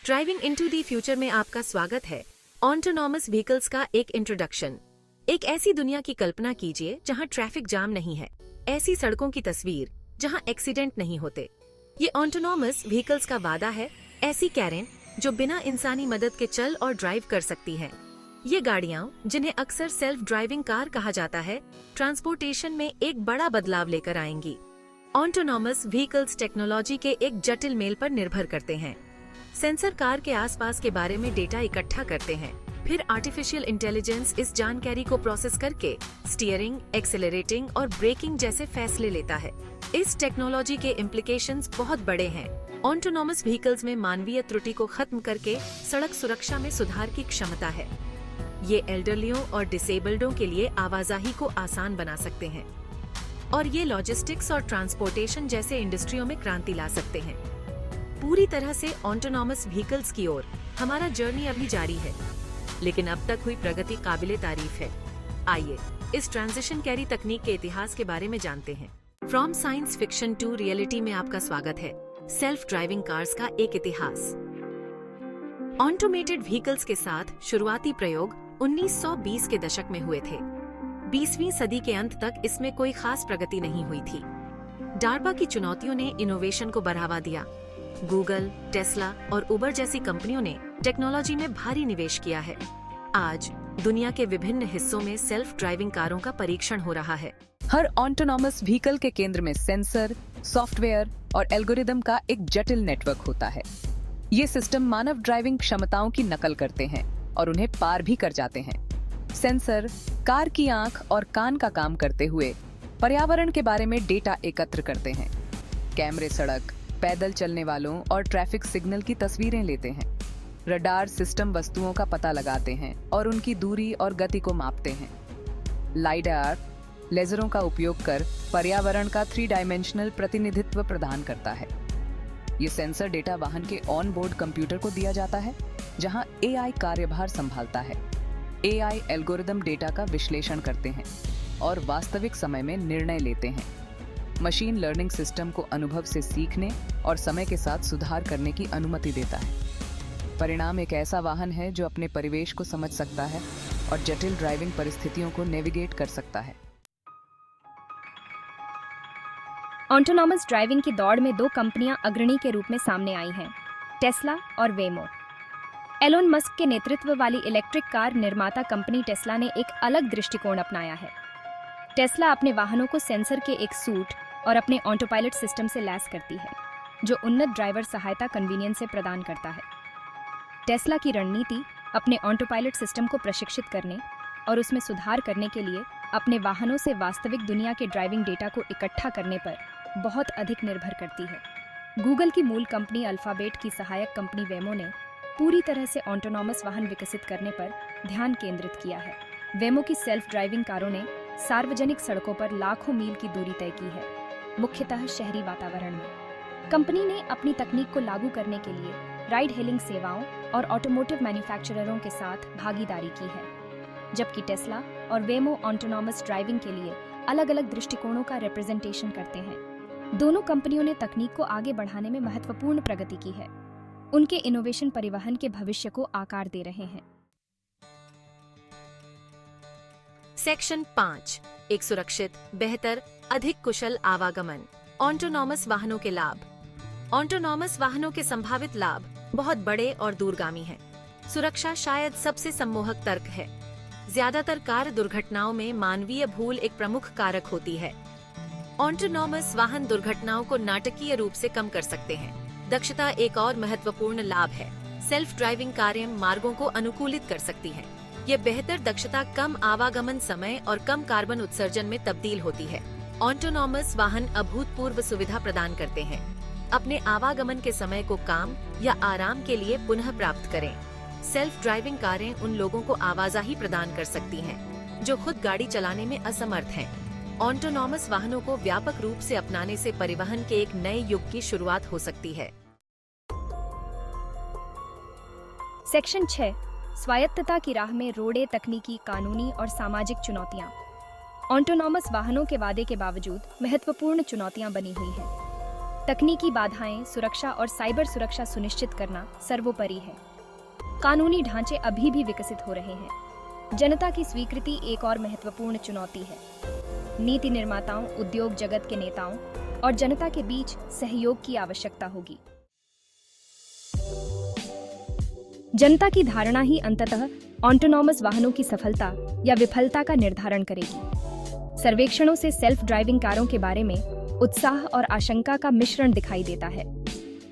Driving into the future में आपका स्वागत है। ऑटोनॉमस व्हीकल्स का एक इंट्रोडक्शन। एक ऐसी दुनिया की कल्पना कीजिए जहां ट्रैफिक जाम नहीं है, ऐसी सड़कों की तस्वीर जहां एक्सीडेंट नहीं होते। ये ऑटोनॉमस व्हीकल्स का वादा है, ऐसी कैरेन जो बिना इंसानी मदद के चल और ड्राइव कर सकती हैं। ये गाड़ियां, जिन्हें अक्सर सेल्फ ड्राइविंग कार कहा जाता है, ट्रांसपोर्टेशन में एक बड़ा बदलाव लेकर आएंगी। ऑटोनॉमस व्हीकल्स टेक्नोलॉजी के एक जटिल मेल पर निर्भर करते हैं। सेंसर कार के आसपास के बारे में डेटा इकट्ठा करते हैं, फिर आर्टिफिशियल इंटेलिजेंस इस जानकारी को प्रोसेस करके स्टीयरिंग, एक्सेलरेटिंग और ब्रेकिंग जैसे फैसले लेता है। इस टेक्नोलॉजी के इम्प्लीकेशंस बहुत बड़े हैं। ऑटोनॉमस व्हीकल्स में मानवीय त्रुटि को खत्म करके सड़क सुरक्षा में सुधार की क्षमता है। ये एल्डरलियों और डिसेबल्डों के लिए आवाजाही को आसान बना सकते हैं और ये लॉजिस्टिक्स और ट्रांसपोर्टेशन जैसे इंडस्ट्रियों में क्रांति ला सकते हैं। पूरी तरह से ऑटोनॉमस व्हीकल्स की ओर हमारा जर्नी अभी जारी है, लेकिन अब तक हुई प्रगति काबिले तारीफ है। आइए इस ट्रांजिशन कैरी तकनीक के इतिहास के बारे में जानते हैं। From science fiction to reality में आपका स्वागत है। सेल्फ ड्राइविंग कार्स का एक इतिहास। ऑटोमेटेड व्हीकल्स के साथ शुरुआती प्रयोग 1920 के दशक में हुए थे। 20वीं सदी के अंत तक इसमें कोई खास प्रगति नहीं हुई थी। डार्पा की चुनौतियों ने इनोवेशन को बढ़ावा दिया। गूगल, टेस्ला और उबर जैसी कंपनियों ने टेक्नोलॉजी में भारी निवेश किया है। आज दुनिया के विभिन्न हिस्सों में सेल्फ ड्राइविंग कारों का परीक्षण हो रहा है। हर ऑटोनॉमस व्हीकल के केंद्र में सेंसर, सॉफ्टवेयर और एल्गोरिदम का एक जटिल नेटवर्क होता है। ये सिस्टम मानव ड्राइविंग क्षमताओं की नकल करते हैं और उन्हें पार भी कर जाते हैं। सेंसर कार की आंख और कान का काम करते हुए पर्यावरण के बारे में डेटा एकत्र करते हैं। कैमरे सड़क, पैदल चलने वालों और ट्रैफिक सिग्नल की तस्वीरें लेते हैं। रडार सिस्टम वस्तुओं का पता लगाते हैं और उनकी दूरी और गति को मापते हैं। लाइडार लेजरों का उपयोग कर पर्यावरण का 3 डायमेंशनल प्रतिनिधित्व प्रदान करता है। ये सेंसर डेटा वाहन के ऑन बोर्ड कंप्यूटर को दिया जाता है, जहां एआई कार्यभार संभालता है। एआई एल्गोरिदम डेटा का विश्लेषण करते हैं और वास्तविक समय में निर्णय लेते हैं। मशीन लर्निंग सिस्टम को अनुभव से सीखने और समय के साथ सुधार करने की अनुमति देता है। परिणाम एक ऐसा वाहन है जो अपने परिवेश को समझ सकता है और जटिल ड्राइविंग परिस्थितियों को नेविगेट कर सकता है। ऑटोनॉमस ड्राइविंग की दौड़ में 2 कंपनियां अग्रणी के रूप में सामने आई हैं, टेस्ला और वेमो। एलोन मस्क के नेतृत्व वाली इलेक्ट्रिक कार निर्माता कंपनी टेस्ला ने एक अलग दृष्टिकोण अपनाया है। टेस्ला अपने वाहनों को सेंसर के एक सूट और अपने ऑटो पायलट सिस्टम से लैस करती है, जो उन्नत ड्राइवर सहायता कन्वीनियंस से प्रदान करता है। टेस्ला की रणनीति अपने ऑटो पायलट सिस्टम को प्रशिक्षित करने और उसमें सुधार करने के लिए अपने वाहनों से वास्तविक दुनिया के ड्राइविंग डेटा को इकट्ठा करने पर बहुत अधिक निर्भर करती है। गूगल की मूल कंपनी अल्फाबेट की सहायक कंपनी वेमो ने पूरी तरह से ऑटोनॉमस वाहन विकसित करने पर ध्यान केंद्रित किया है। वेमो की सेल्फ ड्राइविंग कारों ने सार्वजनिक सड़कों पर लाखों मील की दूरी तय की है, मुख्यतः शहरी वातावरण में। कंपनी ने अपनी तकनीक को लागू करने के लिए राइड हेलिंग सेवाओं और ऑटोमोटिव मैन्युफैक्चररों के साथ भागीदारी की है, जबकि टेस्ला और वेमो ऑटोनॉमस ड्राइविंग के लिए अलग-अलग दृष्टिकोणों का रिप्रेजेंटेशन करते हैं। दोनों कंपनियों ने तकनीक को आगे बढ़ाने में महत्वपूर्ण प्रगति की है। उनके इनोवेशन परिवहन के भविष्य को आकार दे रहे हैं। सेक्शन 5। एक सुरक्षित, बेहतर, अधिक कुशल आवागमन। ऑटोनॉमस वाहनों के लाभ। ऑटोनॉमस वाहनों के संभावित लाभ बहुत बड़े और दूरगामी हैं। सुरक्षा शायद सबसे सम्मोहक तर्क है। ज्यादातर कार दुर्घटनाओं में मानवीय भूल एक प्रमुख कारक होती है। ऑटोनॉमस वाहन दुर्घटनाओं को नाटकीय रूप से कम कर सकते हैं। दक्षता एक और महत्वपूर्ण लाभ है। सेल्फ ड्राइविंग कारें मार्गों को अनुकूलित कर सकती हैं। ये बेहतर दक्षता कम आवागमन समय और कम कार्बन उत्सर्जन में तब्दील होती है। ऑटोनॉमस वाहन अभूतपूर्व सुविधा प्रदान करते हैं। अपने आवागमन के समय को काम या आराम के लिए पुनः प्राप्त करें। सेल्फ ड्राइविंग कारें उन लोगों को आवाजाही प्रदान कर सकती हैं जो खुद गाड़ी चलाने में असमर्थ हैं। ऑटोनॉमस वाहनों को व्यापक रूप से अपनाने से परिवहन के एक नए युग की शुरुआत हो सकती है। सेक्शन 6। स्वायत्तता की राह में रोड़े, तकनीकी, कानूनी और सामाजिक चुनौतियां। ऑटोनॉमस वाहनों के वादे के बावजूद महत्वपूर्ण चुनौतियां बनी हुई हैं। तकनीकी बाधाएं, सुरक्षा और साइबर सुरक्षा सुनिश्चित करना सर्वोपरि है। कानूनी ढांचे अभी भी विकसित हो रहे हैं। जनता की स्वीकृति एक और महत्वपूर्ण चुनौती है। नीति निर्माताओं, उद्योग जगत के नेताओं और जनता के बीच सहयोग की आवश्यकता होगी। जनता की धारणा ही अंततः ऑटोनॉमस वाहनों की सफलता या विफलता का निर्धारण करेगी। सर्वेक्षणों से सेल्फ ड्राइविंग कारों के बारे में उत्साह और आशंका का मिश्रण दिखाई देता है।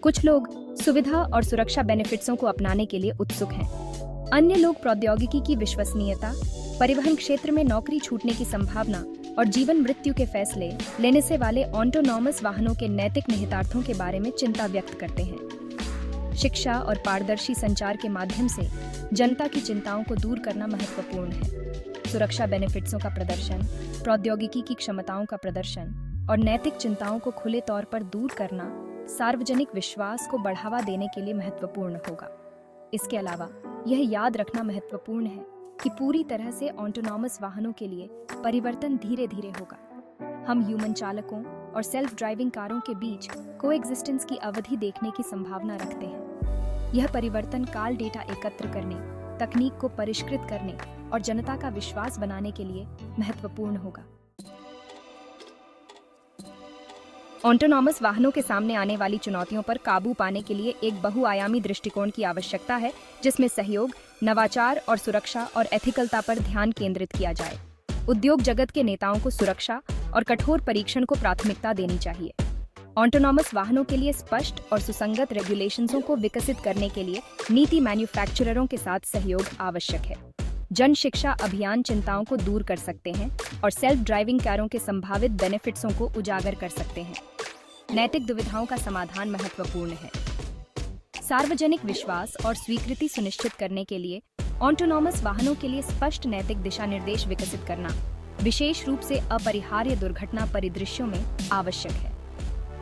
कुछ लोग सुविधा और सुरक्षा बेनिफिट्सों को अपनाने के लिए उत्सुक हैं। अन्य लोग प्रौद्योगिकी की विश्वसनीयता, परिवहन क्षेत्र में नौकरी छूटने की संभावना और जीवन मृत्यु के फैसले लेने से वाले ऑटोनॉमस वाहनों के नैतिक निहितार्थों के बारे में चिंता व्यक्त करते हैं। शिक्षा और पारदर्शी संचार के माध्यम से जनता की चिंताओं को दूर करना महत्वपूर्ण है। सुरक्षा बेनिफिट्सों का प्रदर्शन, प्रौद्योगिकी की क्षमताओं का प्रदर्शन और नैतिक चिंताओं को खुले तौर पर दूर करना सार्वजनिक विश्वास को बढ़ावा देने के लिए महत्वपूर्ण होगा। इसके अलावा यह याद रखना महत्वपूर्ण है कि पूरी तरह से ऑटोनॉमस वाहनों के लिए परिवर्तन धीरे धीरे होगा। हम ह्यूमन चालकों और सेल्फ ड्राइविंग कारों के बीच कोएग्जिस्टेंस की अवधि देखने की संभावना रखते हैं। यह परिवर्तन काल डेटा एकत्र करने, तकनीक को परिष्कृत करने और जनता का विश्वास बनाने के लिए महत्वपूर्ण होगा। ऑटोनॉमस वाहनों के सामने आने वाली चुनौतियों पर काबू पाने के लिए एक बहुआयामी दृष्टिकोण की आवश्यकता है, जिसमें सहयोग, नवाचार और सुरक्षा और एथिकलता पर ध्यान केंद्रित किया जाए। उद्योग जगत के नेताओं को सुरक्षा और कठोर परीक्षण को प्राथमिकता देनी चाहिए। ऑटोनॉमस वाहनों के लिए स्पष्ट और सुसंगत रेगुलेशंसों को विकसित करने के लिए नीति मैन्युफैक्चररों के साथ सहयोग आवश्यक है। जन शिक्षा अभियान चिंताओं को दूर कर सकते हैं और सेल्फ ड्राइविंग कारों के संभावित बेनिफिट्सों को उजागर कर सकते हैं। नैतिक दुविधाओं का समाधान महत्वपूर्ण है। सार्वजनिक विश्वास और स्वीकृति सुनिश्चित करने के लिए ऑटोनॉमस वाहनों के लिए स्पष्ट नैतिक दिशा निर्देश विकसित करना, विशेष रूप से अपरिहार्य दुर्घटना परिदृश्यों में आवश्यक है।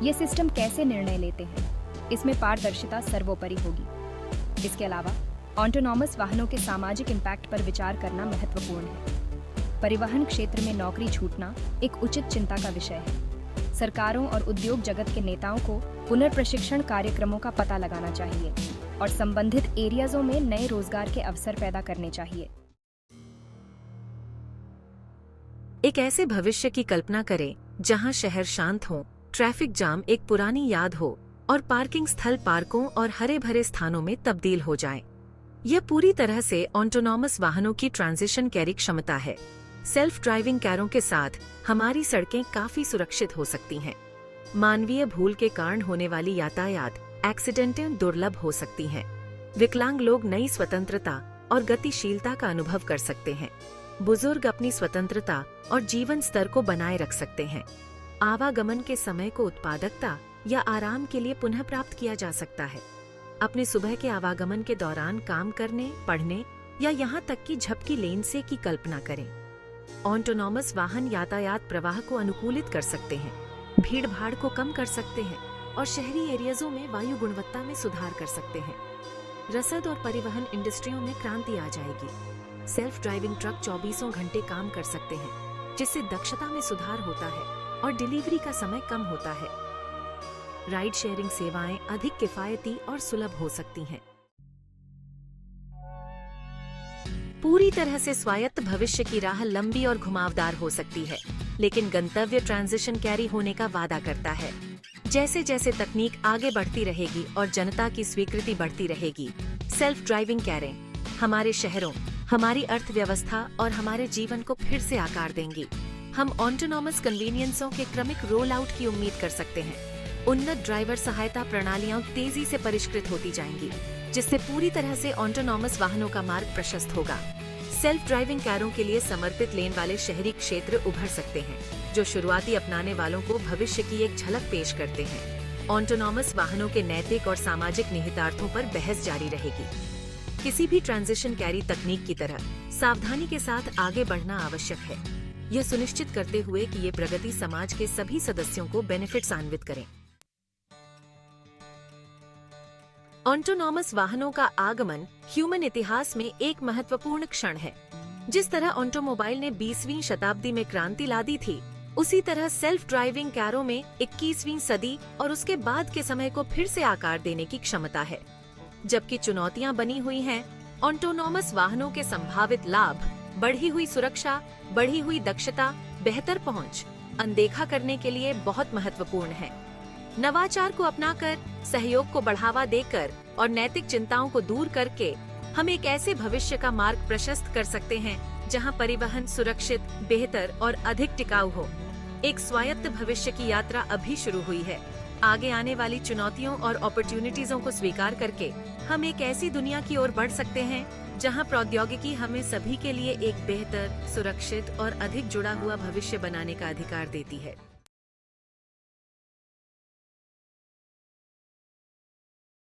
ये सिस्टम कैसे निर्णय लेते हैं, इसमें पारदर्शिता सर्वोपरि होगी। इसके अलावा ऑटोनॉमस वाहनों के सामाजिक इम्पैक्ट पर विचार करना महत्वपूर्ण है। परिवहन क्षेत्र में नौकरी छूटना एक उचित चिंता का विषय है। सरकारों और उद्योग जगत के नेताओं को पुनर्प्रशिक्षण कार्यक्रमों का पता लगाना चाहिए और संबंधित एरियाजों में नए रोजगार के अवसर पैदा करने चाहिए। एक ऐसे भविष्य की कल्पना करें जहां शहर शांत हो, ट्रैफिक जाम एक पुरानी याद हो और पार्किंग स्थल पार्कों और हरे भरे स्थानों में तब्दील हो जाएं। यह पूरी तरह से ऑटोनॉमस वाहनों की ट्रांजिशन कैरी क्षमता है। सेल्फ ड्राइविंग कारों के साथ हमारी सड़कें काफी सुरक्षित हो सकती हैं। मानवीय भूल के कारण होने वाली यातायात एक्सीडेंटें दुर्लभ हो सकती हैं। विकलांग लोग नई स्वतंत्रता और गतिशीलता का अनुभव कर सकते हैं। बुजुर्ग अपनी स्वतंत्रता और जीवन स्तर को बनाए रख सकते हैं। आवागमन के समय को उत्पादकता या आराम के लिए पुनः प्राप्त किया जा सकता है। अपने सुबह के आवागमन के दौरान काम करने, पढ़ने या यहाँ तक कि झपकी लेन से की कल्पना करें। ऑटोनॉमस वाहन यातायात प्रवाह को अनुकूलित कर सकते हैं, भीड़ भाड़ को कम कर सकते हैं और शहरी एरियाजों में वायु गुणवत्ता में सुधार कर सकते हैं। रसद और परिवहन इंडस्ट्रियों में क्रांति आ जाएगी। सेल्फ ड्राइविंग ट्रक 24 घंटे काम कर सकते हैं, जिससे दक्षता में सुधार होता है और डिलीवरी का समय कम होता है। राइड शेयरिंग सेवाएं अधिक किफायती और सुलभ हो सकती हैं। पूरी तरह से स्वायत्त भविष्य की राह लंबी और घुमावदार हो सकती है, लेकिन गंतव्य ट्रांजिशन कैरी होने का वादा करता है। जैसे जैसे तकनीक आगे बढ़ती रहेगी और जनता की स्वीकृति बढ़ती रहेगी, सेल्फ ड्राइविंग कारें हमारे शहरों, हमारी अर्थव्यवस्था और हमारे जीवन को फिर से आकार देंगी। हम ऑटोनॉमस कन्वीनियंसों के क्रमिक रोल आउट की उम्मीद कर सकते हैं। उन्नत ड्राइवर सहायता प्रणालियां तेजी से परिष्कृत होती जाएंगी, जिससे पूरी तरह से ऑटोनॉमस वाहनों का मार्ग प्रशस्त होगा। सेल्फ ड्राइविंग कारों के लिए समर्पित लेन वाले शहरी क्षेत्र उभर सकते हैं, जो शुरुआती अपनाने वालों को भविष्य की एक झलक पेश करते हैं। ऑटोनॉमस वाहनों के नैतिक और सामाजिक निहितार्थों पर बहस जारी रहेगी। किसी भी ट्रांजिशन कैरी तकनीक की तरह सावधानी के साथ आगे बढ़ना आवश्यक है, यह सुनिश्चित करते हुए कि ये प्रगति समाज के सभी सदस्यों को बेनिफिट्स अन्वित करें। ऑटोनॉमस वाहनों का आगमन ह्यूमन इतिहास में एक महत्वपूर्ण क्षण है। जिस तरह ऑटोमोबाइल ने 20वीं शताब्दी में क्रांति ला दी थी, उसी तरह सेल्फ ड्राइविंग कारों में 21वीं सदी और उसके बाद के समय को फिर से आकार देने की क्षमता है। जबकि चुनौतियां बनी हुई हैं, ऑटोनॉमस वाहनों के संभावित लाभ बढ़ी हुई सुरक्षा, बढ़ी हुई दक्षता, बेहतर पहुंच, अनदेखा करने के लिए बहुत महत्वपूर्ण है। नवाचार को अपनाकर, सहयोग को बढ़ावा देकर और नैतिक चिंताओं को दूर करके हम एक ऐसे भविष्य का मार्ग प्रशस्त कर सकते हैं जहां परिवहन सुरक्षित, बेहतर और अधिक टिकाऊ हो। एक स्वायत्त भविष्य की यात्रा अभी शुरू हुई है। आगे आने वाली चुनौतियों और अपॉर्चुनिटीजों को स्वीकार करके हम एक ऐसी दुनिया की ओर बढ़ सकते हैं जहां प्रौद्योगिकी हमें सभी के लिए एक बेहतर, सुरक्षित और अधिक जुड़ा हुआ भविष्य बनाने का अधिकार देती है।